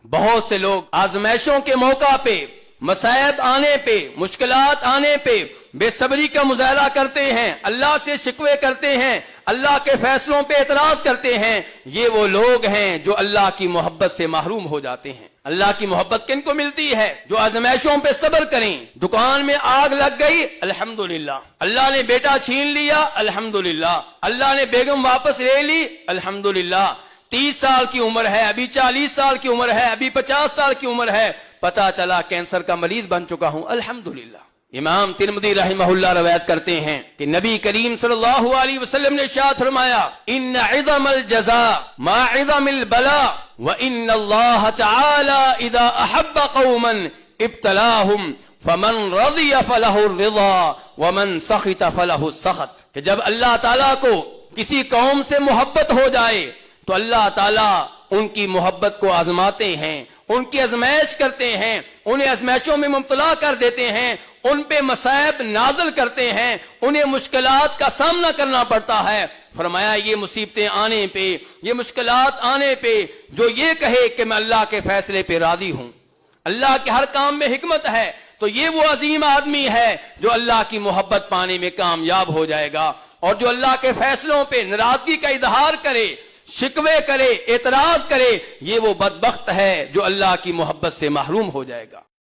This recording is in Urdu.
بہت سے لوگ آزمائشوں کے موقع پہ، مصائب آنے پہ، مشکلات آنے پہ بے صبری کا مظاہرہ کرتے ہیں، اللہ سے شکوے کرتے ہیں، اللہ کے فیصلوں پہ اعتراض کرتے ہیں۔ یہ وہ لوگ ہیں جو اللہ کی محبت سے محروم ہو جاتے ہیں۔ اللہ کی محبت کن کو ملتی ہے؟ جو آزمائشوں پہ صبر کریں۔ دکان میں آگ لگ گئی، الحمدللہ۔ اللہ نے بیٹا چھین لیا، الحمدللہ۔ اللہ نے بیگم واپس لے لی، الحمدللہ۔ 30 سال کی عمر ہے، ابھی 40 سال کی عمر ہے، ابھی 50 سال کی عمر ہے، پتا چلا کینسر کا مریض بن چکا ہوں، الحمدللہ۔ امام ترمذی رحمہ اللہ روایت کرتے ہیں کہ نبی کریم صلی اللہ علیہ وسلم نے ارشاد فرمایا، ان عظم الجزاء ما عظم البلاء وان اللہ تعالی اذا احب قوما ابتلاهم فمن رضی فلہ الرضا ومن سخط فلہ السخط، کہ جب اللہ تعالیٰ کو کسی قوم سے محبت ہو جائے تو اللہ تعالیٰ ان کی محبت کو آزماتے ہیں، ان کی آزمائش کرتے ہیں، انہیں آزمائشوں میں مبتلا کر دیتے ہیں، ان پہ مصائب نازل کرتے ہیں، انہیں مشکلات کا سامنا کرنا پڑتا ہے۔ فرمایا یہ مصیبتیں آنے پہ، یہ مشکلات آنے پہ جو یہ کہے کہ میں اللہ کے فیصلے پہ راضی ہوں، اللہ کے ہر کام میں حکمت ہے، تو یہ وہ عظیم آدمی ہے جو اللہ کی محبت پانے میں کامیاب ہو جائے گا۔ اور جو اللہ کے فیصلوں پہ ناراضگی کا اظہار کرے، شکوے کرے، اعتراض کرے، یہ وہ بدبخت ہے جو اللہ کی محبت سے محروم ہو جائے گا۔